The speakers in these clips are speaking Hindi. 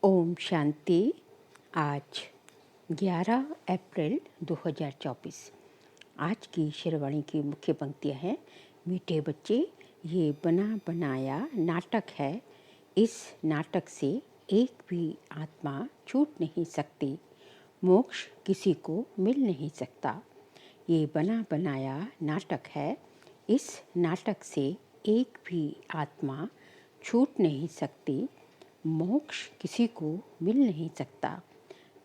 ओम शांति। आज 11 अप्रैल 2024। आज की शेरवाणी की मुख्य पंक्तियाँ हैं। मीठे बच्चे, ये बना बनाया नाटक है। इस नाटक से एक भी आत्मा छूट नहीं सकती। मोक्ष किसी को मिल नहीं सकता। ये बना बनाया नाटक है। इस नाटक से एक भी आत्मा छूट नहीं सकती। मोक्ष किसी को मिल नहीं सकता।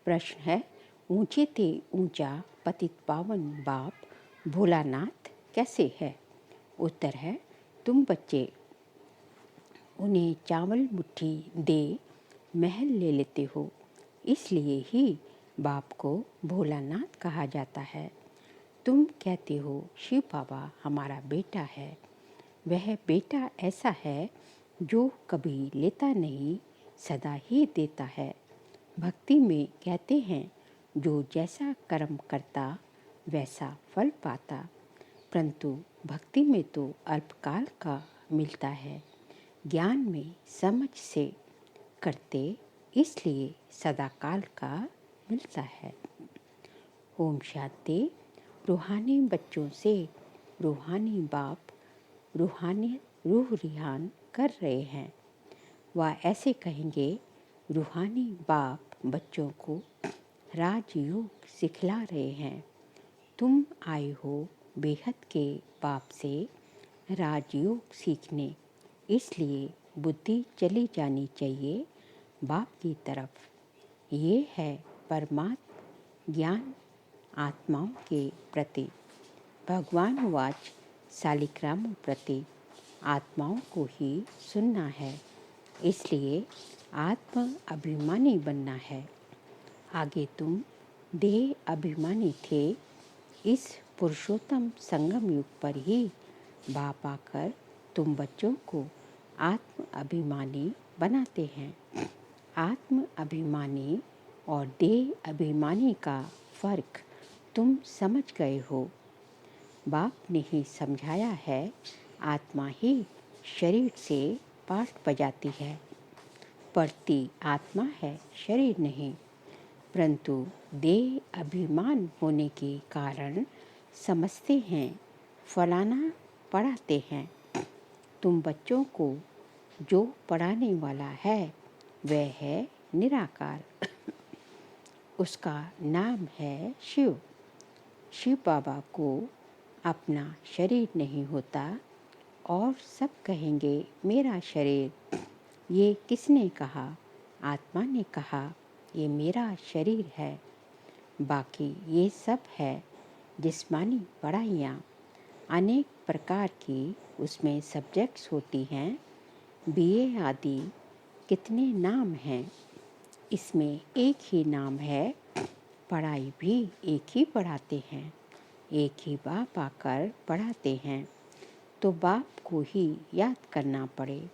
प्रश्न है, ऊंचे ते ऊंचा पतित पावन बाप भोलानाथ कैसे है? उत्तर है, तुम बच्चे उन्हें चावल मुट्ठी दे महल ले लेते हो, इसलिए ही बाप को भोलानाथ कहा जाता है। तुम कहते हो शिव बाबा हमारा बेटा है। वह बेटा ऐसा है जो कभी लेता नहीं, सदा ही देता है। भक्ति में कहते हैं, जो जैसा कर्म करता वैसा फल पाता। परंतु भक्ति में तो अल्पकाल का मिलता है। ज्ञान में समझ से करते, इसलिए सदाकाल का मिलता है। ओम शांति। रूहानी बच्चों से रूहानी बाप रूहानी रूह रिहान कर रहे हैं। वह ऐसे कहेंगे, रूहानी बाप बच्चों को राजयोग सिखला रहे हैं। तुम आए हो बेहद के बाप से राजयोग सीखने, इसलिए बुद्धि चली जानी चाहिए बाप की तरफ। ये है परमात्म ज्ञान आत्माओं के प्रति। भगवान वाच शालिग्रामों प्रति आत्माओं को ही सुनना है, इसलिए आत्म अभिमानी बनना है। आगे तुम देह अभिमानी थे। इस पुरुषोत्तम संगम युग पर ही बाप आकर तुम बच्चों को आत्म अभिमानी बनाते हैं। आत्म अभिमानी और देह अभिमानी का फर्क तुम समझ गए हो। बाप ने ही समझाया है, आत्मा ही शरीर से पाठ बजाती है। पढ़ती आत्मा है, शरीर नहीं। परंतु देह अभिमान होने के कारण समझते हैं फलाना पढ़ाते हैं। तुम बच्चों को जो पढ़ाने वाला है वह है निराकार। उसका नाम है शिव। शिव बाबा को अपना शरीर नहीं होता और सब कहेंगे मेरा शरीर। ये किसने कहा? आत्मा ने कहा, ये मेरा शरीर है। बाकी ये सब है जिस्मानी पढ़ाइयाँ। अनेक प्रकार की उसमें सब्जेक्ट्स होती हैं। बीए आदि कितने नाम हैं। इसमें एक ही नाम है। पढ़ाई भी एक ही पढ़ाते हैं। एक ही बाप आकर पढ़ाते हैं, तो बाप को ही याद करना पड़े।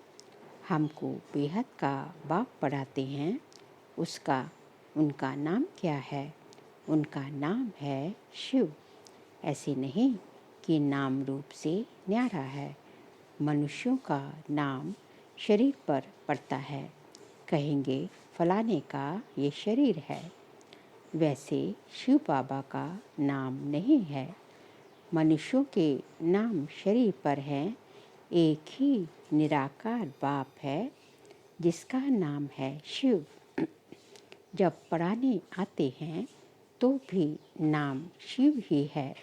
हमको बेहद का बाप पढ़ाते हैं। उनका नाम क्या है? उनका नाम है शिव। ऐसे नहीं कि नाम रूप से न्यारा है। मनुष्यों का नाम शरीर पर पड़ता है, कहेंगे फलाने का ये शरीर है। वैसे शिव बाबा का नाम नहीं है। मनुष्यों के नाम शरीर पर हैं। एक ही निराकार बाप है जिसका नाम है शिव। जब पढ़ाने आते हैं तो भी नाम शिव ही है।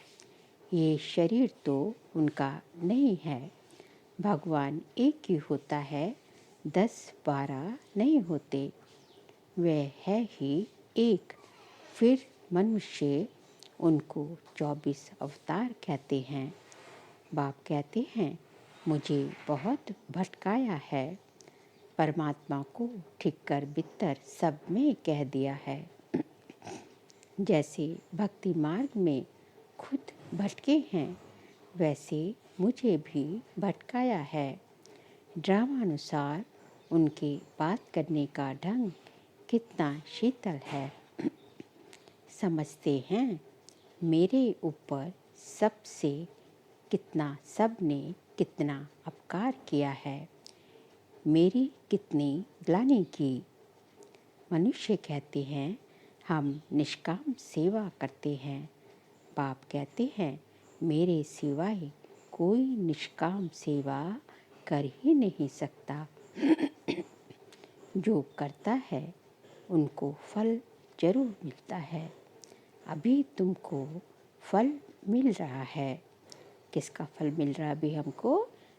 ये शरीर तो उनका नहीं है। भगवान एक ही होता है, 10-12 नहीं होते। वह है ही एक। फिर मनुष्य उनको 24 अवतार कहते हैं। बाप कहते हैं, मुझे बहुत भटकाया है। परमात्मा को ठीक कर बित्तर सब में कह दिया है। जैसे भक्ति मार्ग में खुद भटके हैं, वैसे मुझे भी भटकाया है। ड्रामानुसार उनके बात करने का ढंग कितना शीतल है। समझते हैं मेरे ऊपर सबसे सबने कितना अपकार किया है, मेरी कितनी ग्लानि की। मनुष्य कहते हैं हम निष्काम सेवा करते हैं। बाप कहते हैं मेरे सिवाय कोई निष्काम सेवा कर ही नहीं सकता। जो करता है उनको फल जरूर मिलता है। अभी तुमको फल मिल रहा है। किसका फल मिल रहा है अभी हमको?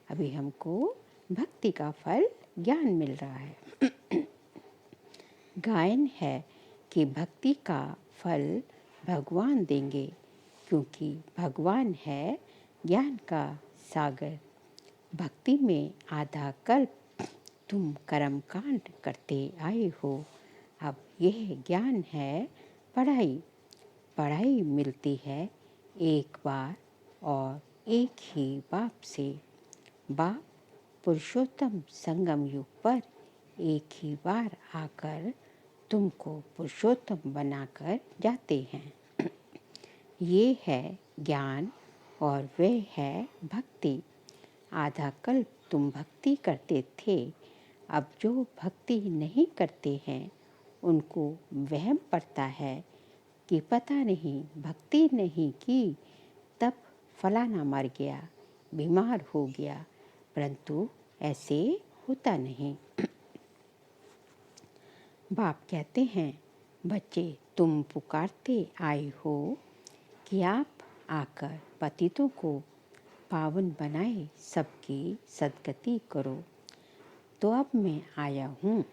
अभी हमको भक्ति का फल, ज्ञान मिल रहा है। गायन है कि भक्ति का फल भगवान देंगे, क्योंकि भगवान है ज्ञान का सागर। भक्ति में आधा कल्प तुम कर्मकांड करते आए हो। अब यह ज्ञान है पढ़ाई। पढ़ाई मिलती है एक बार और एक ही बाप से। बाप पुरुषोत्तम संगम युग पर एक ही बार आकर तुमको पुरुषोत्तम बनाकर जाते हैं। ये है ज्ञान और वह है भक्ति। आधा कल्प तुम भक्ति करते थे। अब जो भक्ति नहीं करते हैं उनको वहम पड़ता है कि पता नहीं भक्ति नहीं की तब फलाना मर गया, बीमार हो गया, परंतु ऐसे होता नहीं। बाप कहते हैं बच्चे तुम पुकारते आए हो कि आप आकर पतितों को पावन बनाए, सबकी सद्गति करो। तो अब मैं आया हूँ।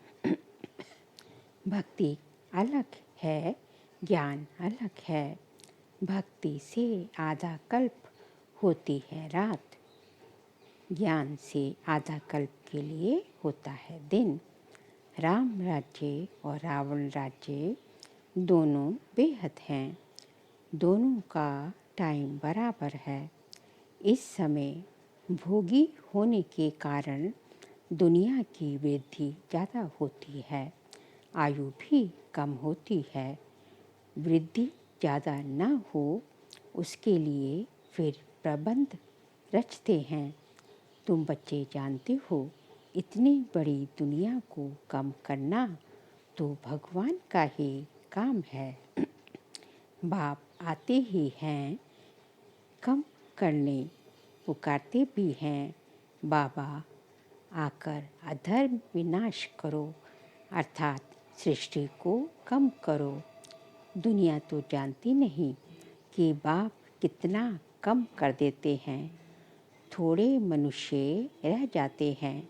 भक्ति अलग है, ज्ञान अलग है। भक्ति से आधा कल्प होती है रात, ज्ञान से आधा कल्प के लिए होता है दिन। राम राज्य और रावण राज्य दोनों बेहद हैं। दोनों का टाइम बराबर है। इस समय भोगी होने के कारण दुनिया की वृद्धि ज़्यादा होती है, आयु भी कम होती है। वृद्धि ज़्यादा न हो उसके लिए फिर प्रबंध रचते हैं। तुम बच्चे जानते हो इतनी बड़ी दुनिया को कम करना तो भगवान का ही काम है। बाप आते ही हैं कम करने, पुकारते भी हैं बाबा आकर अधर्म विनाश करो, अर्थात सृष्टि को कम करो। दुनिया तो जानती नहीं कि बाप कितना कम कर देते हैं। थोड़े मनुष्य रह जाते हैं,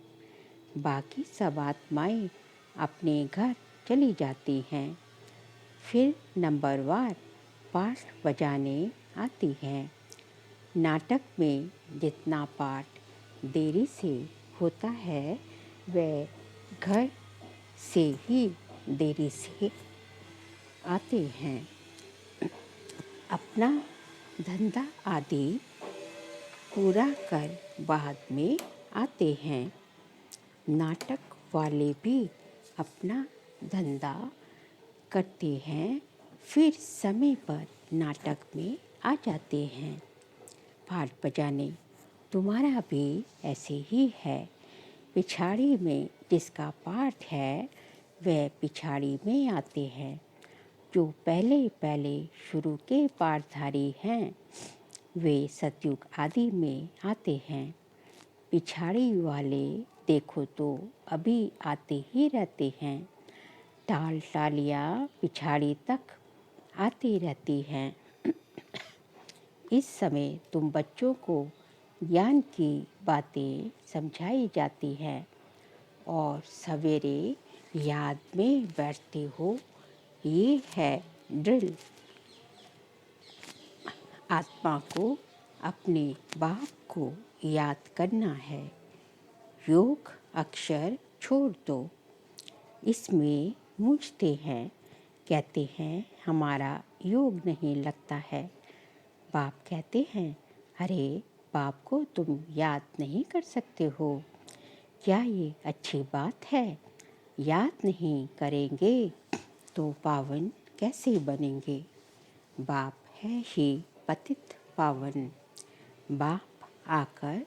बाकी सब आत्माएं अपने घर चली जाती हैं। फिर नंबरवार पाठ बजाने आती हैं। नाटक में जितना पाठ देरी से होता है वह घर से ही देरी से आते हैं। अपना धंधा आदि पूरा कर बाद में आते हैं। नाटक वाले भी अपना धंधा करते हैं, फिर समय पर नाटक में आ जाते हैं। पाठ बजाने तुम्हारा भी ऐसे ही है। पिछाड़ी में जिसका पाठ है वह पिछाड़ी में आते हैं। जो पहले पहले शुरू के पाठधारी हैं वे सतयुग आदि में आते हैं। पिछाड़ी वाले देखो तो अभी आते ही रहते हैं। टाल टालियाँ पिछाड़ी तक आती रहती हैं। इस समय तुम बच्चों को ज्ञान की बातें समझाई जाती हैं और सवेरे याद में बैठते हो। ये है ड्रिल। आत्मा को अपने बाप को याद करना है। योग अक्षर छोड़ दो। इसमें मूझते हैं, कहते हैं हमारा योग नहीं लगता है। बाप कहते हैं अरे बाप को तुम याद नहीं कर सकते हो, क्या ये अच्छी बात है? याद नहीं करेंगे तो पावन कैसे बनेंगे? बाप है ही पतित पावन। बाप आकर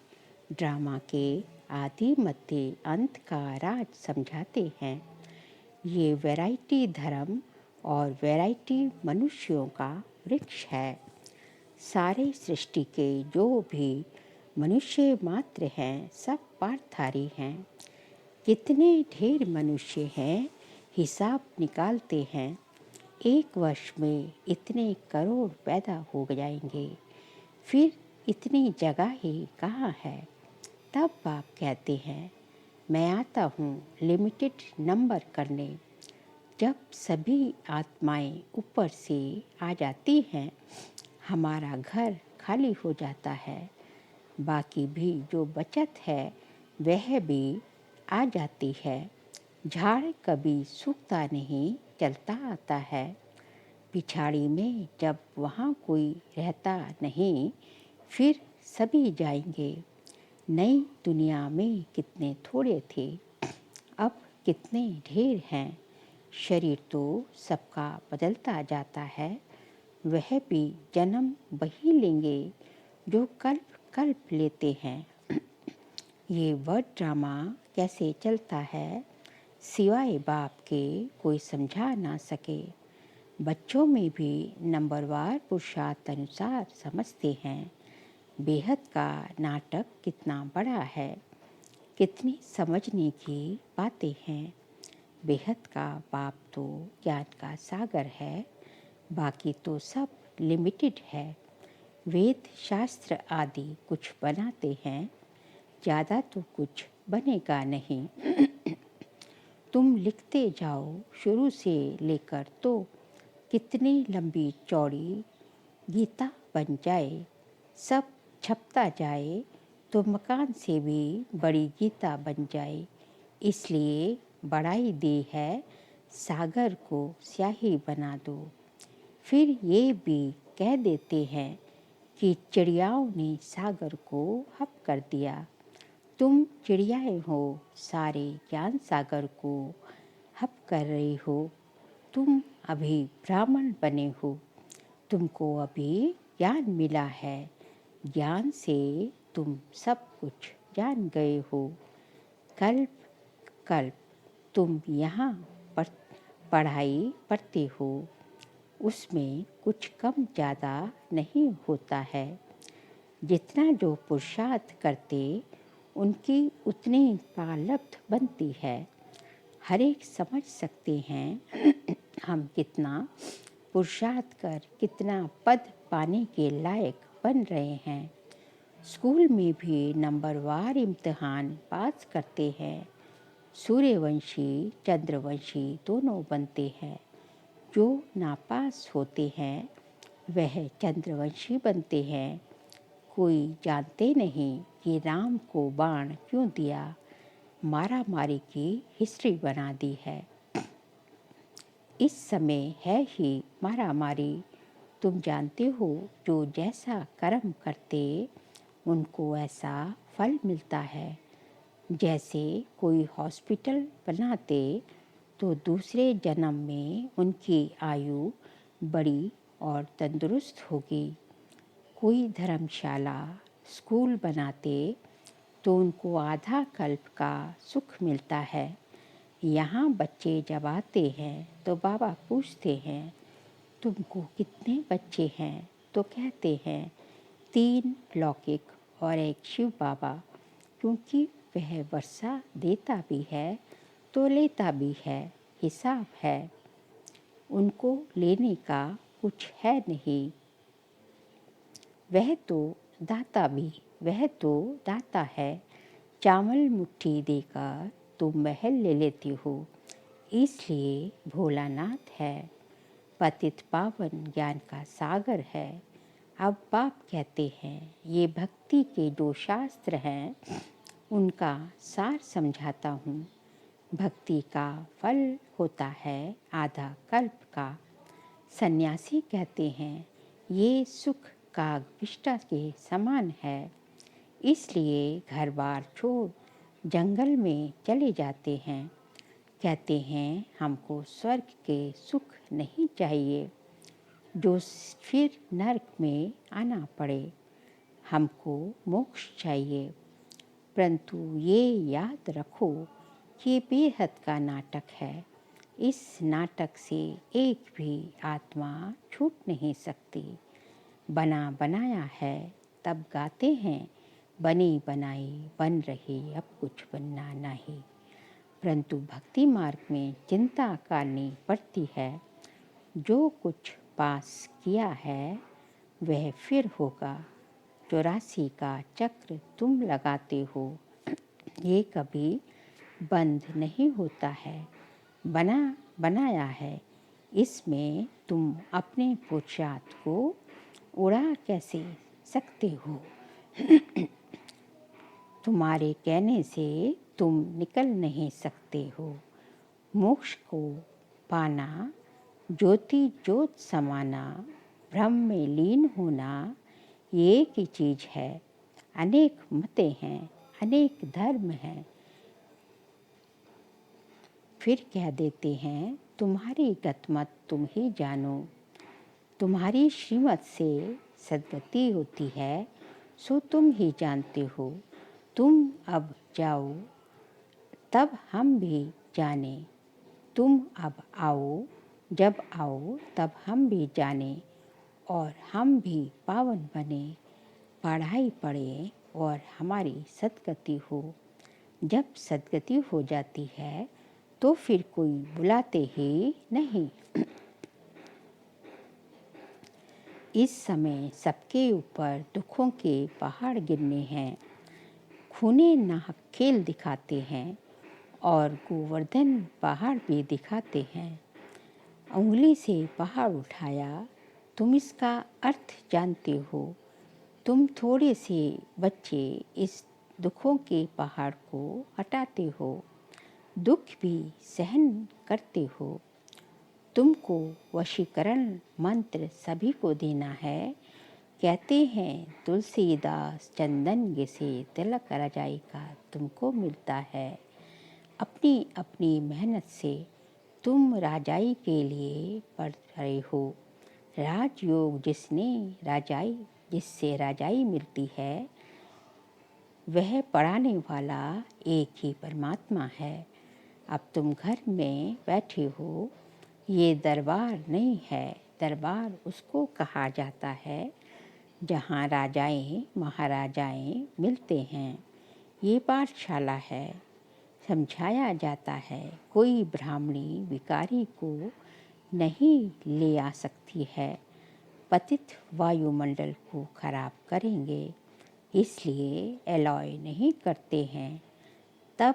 ड्रामा के आदि मध्य अंत का राज समझाते हैं। ये वैरायटी धर्म और वैरायटी मनुष्यों का वृक्ष है। सारे सृष्टि के जो भी मनुष्य मात्र हैं सब पार्थधारी हैं। कितने ढेर मनुष्य हैं हिसाब निकालते हैं। एक वर्ष में इतने करोड़ पैदा हो जाएंगे, फिर इतनी जगह ही कहाँ है। तब बाप कहते हैं मैं आता हूँ लिमिटेड नंबर करने। जब सभी आत्माएं ऊपर से आ जाती हैं, हमारा घर खाली हो जाता है। बाकी भी जो बचत है वह भी आ जाती है। झाड़ कभी सूखता नहीं, चलता आता है। पिछाड़ी में जब वहाँ कोई रहता नहीं, फिर सभी जाएंगे। नई दुनिया में कितने थोड़े थे, अब कितने ढेर हैं। शरीर तो सबका बदलता जाता है, वह भी जन्म वही लेंगे जो कल्प कल्प लेते हैं। ये वर्ड ड्रामा कैसे चलता है, सिवाय बाप के कोई समझा ना सके। बच्चों में भी नंबरवार पुरुषार्थ अनुसार समझते हैं। बेहद का नाटक कितना बड़ा है, कितनी समझने की बातें हैं। बेहद का बाप तो ज्ञान का सागर है, बाकी तो सब लिमिटेड है। वेद शास्त्र आदि कुछ बनाते हैं, ज़्यादा तो कुछ बनेगा नहीं। तुम लिखते जाओ शुरू से लेकर तो कितनी लंबी चौड़ी गीता बन जाए। सब छपता जाए तो मकान से भी बड़ी गीता बन जाए। इसलिए बढ़ाई दी है सागर को स्याही बना दो। फिर ये भी कह देते हैं कि चिड़ियाओं ने सागर को हप कर दिया। तुम चिड़ियाएँ हो, सारे ज्ञान सागर को हप कर रही हो। तुम अभी ब्राह्मण बने हो, तुमको अभी ज्ञान मिला है। ज्ञान से तुम सब कुछ जान गए हो। कल्प कल्प तुम यहाँ पढ़ाई पढ़ते हो, उसमें कुछ कम ज़्यादा नहीं होता है। जितना जो पुरुषार्थ करते उनकी उतनी प्रालब्ध बनती है। हर एक समझ सकते हैं हम कितना पुरुषार्थ कर कितना पद पाने के लायक बन रहे हैं। स्कूल में भी नंबरवार इम्तिहान पास करते हैं। सूर्यवंशी चंद्रवंशी दोनों बनते हैं। जो नापास होते हैं वह चंद्रवंशी बनते हैं। कोई जानते नहीं कि राम को बाण क्यों दिया, मारा मारी की हिस्ट्री बना दी है। इस समय है ही मारा मारी। तुम जानते हो जो जैसा कर्म करते उनको ऐसा फल मिलता है। जैसे कोई हॉस्पिटल बनाते तो दूसरे जन्म में उनकी आयु बड़ी और तंदुरुस्त होगी। कोई धर्मशाला स्कूल बनाते तो उनको आधा कल्प का सुख मिलता है। यहाँ बच्चे जब आते हैं तो बाबा पूछते हैं तुमको कितने बच्चे हैं, तो कहते हैं 3 लौकिक और 1 शिव बाबा, क्योंकि वह वर्षा देता भी है तो लेता भी है, हिसाब है। उनको लेने का कुछ है नहीं। वह तो दाता है। चावल मुट्ठी देकर तुम महल ले लेती हो, इसलिए भोलानाथ है। पतित पावन ज्ञान का सागर है। अब बाप कहते हैं ये भक्ति के जो शास्त्र हैं उनका सार समझाता हूँ। भक्ति का फल होता है आधा कल्प का। सन्यासी कहते हैं ये सुख का विष्टा के समान है, इसलिए घर बार छोड़ जंगल में चले जाते हैं। कहते हैं हमको स्वर्ग के सुख नहीं चाहिए जो फिर नरक में आना पड़े, हमको मोक्ष चाहिए। परंतु ये याद रखो कि बेहद का नाटक है, इस नाटक से एक भी आत्मा छूट नहीं सकती। बना बनाया है तब गाते हैं, बनी बनाई बन रही अब कुछ बनना नहीं। परंतु भक्ति मार्ग में चिंता करनी पड़ती है। जो कुछ पास किया है वह फिर होगा। 84 का चक्र तुम लगाते हो, ये कभी बंद नहीं होता है। बना बनाया है, इसमें तुम अपने पुरुषार्थ को उड़ा कैसे सकते हो। तुम्हारे कहने से तुम निकल नहीं सकते हो। मोक्ष को पाना, ज्योति ज्योत समाना, ब्रह्म में लीन होना, ये एक ही चीज़ है। अनेक मतें हैं, अनेक धर्म हैं। फिर कह देते हैं, तुम्हारी गतमत तुम ही जानो। तुम्हारी श्रीमत से सद्गति होती है, सो तुम ही जानते हो। तुम अब जाओ तब हम भी जाने। तुम अब आओ, जब आओ तब हम भी जाने और हम भी पावन बने। पढ़ाई पढ़े और हमारी सद्गति हो। जब सद्गति हो जाती है तो फिर कोई बुलाते ही नहीं। इस समय सबके ऊपर दुखों के पहाड़ गिरने हैं। खूने नाहक खेल दिखाते हैं और गोवर्धन पहाड़ भी दिखाते हैं। उंगली से पहाड़ उठाया, तुम इसका अर्थ जानते हो। तुम थोड़े से बच्चे इस दुखों के पहाड़ को हटाते हो, दुख भी सहन करते हो। तुमको वशीकरण मंत्र सभी को देना है। कहते हैं तुलसीदास चंदन घिसे तिलक रजाई का तुमको मिलता है। अपनी अपनी मेहनत से तुम राजाई के लिए पढ़ रहे हो। राजयोग जिससे राजाई मिलती है, वह पढ़ाने वाला एक ही परमात्मा है। अब तुम घर में बैठे हो, ये दरबार नहीं है। दरबार उसको कहा जाता है जहाँ राजाएं महाराजाएं मिलते हैं। ये पाठशाला है। समझाया जाता है, कोई ब्राह्मणी विकारी को नहीं ले आ सकती है। पतित वायुमंडल को खराब करेंगे, इसलिए एलॉय नहीं करते हैं। तब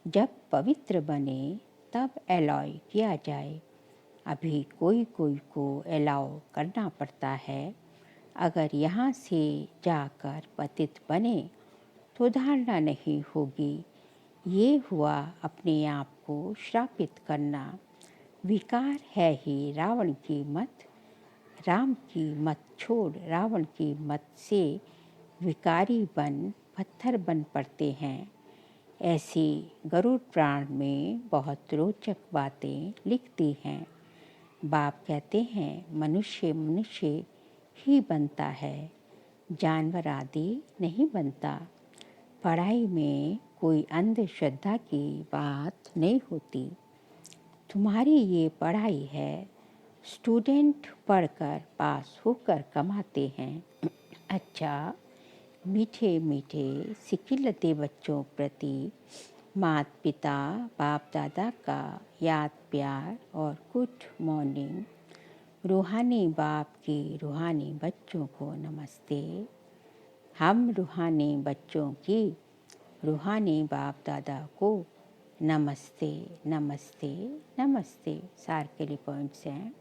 जब पवित्र बने तब एलॉय किया जाए। अभी कोई कोई को एलाउ करना पड़ता है। अगर यहाँ से जाकर पतित बने तो धारणा नहीं होगी। ये हुआ अपने आप को श्रापित करना। विकार है ही रावण की मत। राम की मत छोड़ रावण की मत से विकारी बन पत्थर बन पड़ते हैं। ऐसी गरुड़ पुराण में बहुत रोचक बातें लिखती हैं। बाप कहते हैं मनुष्य मनुष्य ही बनता है, जानवर आदि नहीं बनता। पढ़ाई में कोई अंधश्रद्धा की बात नहीं होती। तुम्हारी ये पढ़ाई है। स्टूडेंट पढ़कर पास होकर कमाते हैं। अच्छा, मीठे मीठे सिकिलते बच्चों प्रति माता पिता बाप दादा का याद प्यार और गुड मॉर्निंग। रूहानी बाप की रूहानी बच्चों को नमस्ते। हम रूहानी बच्चों की रूहानी बाप दादा को नमस्ते नमस्ते नमस्ते। सार के लिए पॉइंट्स हैं।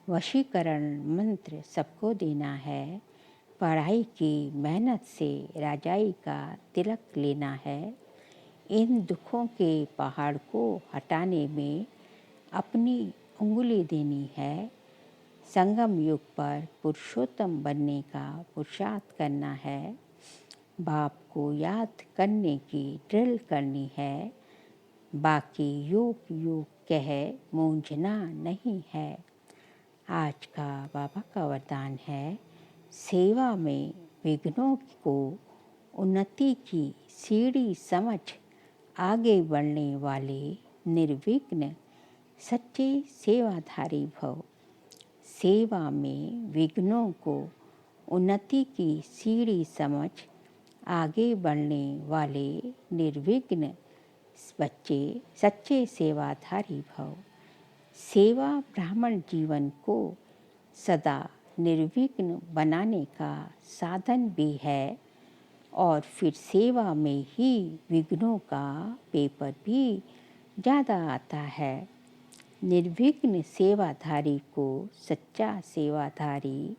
वशीकरण मंत्र सबको देना है। पढ़ाई की मेहनत से राजाई का तिलक लेना है। इन दुखों के पहाड़ को हटाने में अपनी उंगली देनी है। संगम युग पर पुरुषोत्तम बनने का पुरुषार्थ करना है। बाप को याद करने की ड्रिल करनी है। बाकी योग योग कह मूंझना नहीं है। आज का बाबा का वरदान है, सेवा में विघ्नों को उन्नति की सीढ़ी समझ आगे बढ़ने वाले निर्विघ्न सच्चे सेवाधारी भव। सेवा में विघ्नों को उन्नति की सीढ़ी समझ आगे बढ़ने वाले निर्विघ्न बच्चे सच्चे सेवाधारी भव। सेवा ब्राह्मण जीवन को सदा निर्विघ्न बनाने का साधन भी है और फिर सेवा में ही विघ्नों का पेपर भी ज़्यादा आता है। निर्विघ्न सेवाधारी को सच्चा सेवाधारी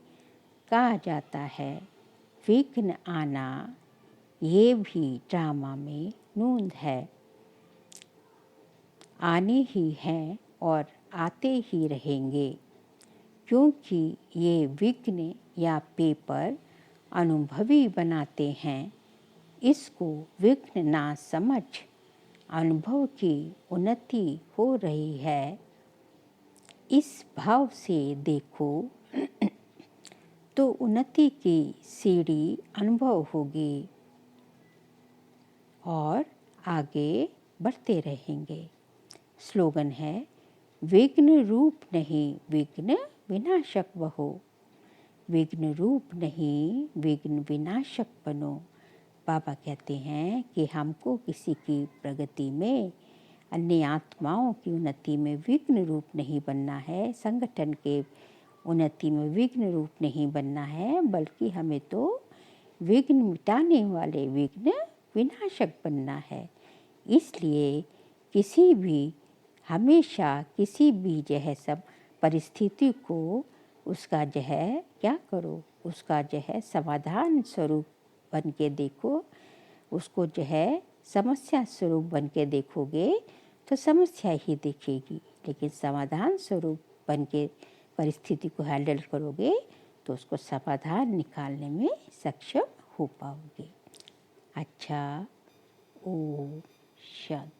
कहा जाता है। विघ्न आना ये भी ड्रामा में नूंद है, आने ही हैं और आते ही रहेंगे, क्योंकि ये विघ्न या पेपर अनुभवी बनाते हैं। इसको विघ्न ना समझ अनुभव की उन्नति हो रही है, इस भाव से देखो तो उन्नति की सीढ़ी अनुभव होगी और आगे बढ़ते रहेंगे। स्लोगन है, विघ्न रूप नहीं विघ्न विनाशक बहो। विघ्न रूप नहीं विघ्न विनाशक बनो। बाबा कहते हैं कि हमको किसी की प्रगति में, अन्य आत्माओं की उन्नति में विघ्न रूप नहीं बनना है, संगठन के उन्नति में विघ्न रूप नहीं बनना है, बल्कि हमें तो विघ्न मिटाने वाले विघ्न विनाशक बनना है। इसलिए किसी भी हमेशा किसी भी जो है सब परिस्थिति को उसका जो है क्या करो, उसका जो है समाधान स्वरूप बन के देखो। उसको जो है समस्या स्वरूप बन के देखोगे तो समस्या ही दिखेगी, लेकिन समाधान स्वरूप बन के परिस्थिति को हैंडल करोगे तो उसको समाधान निकालने में सक्षम हो पाओगे। अच्छा, ओम शांति।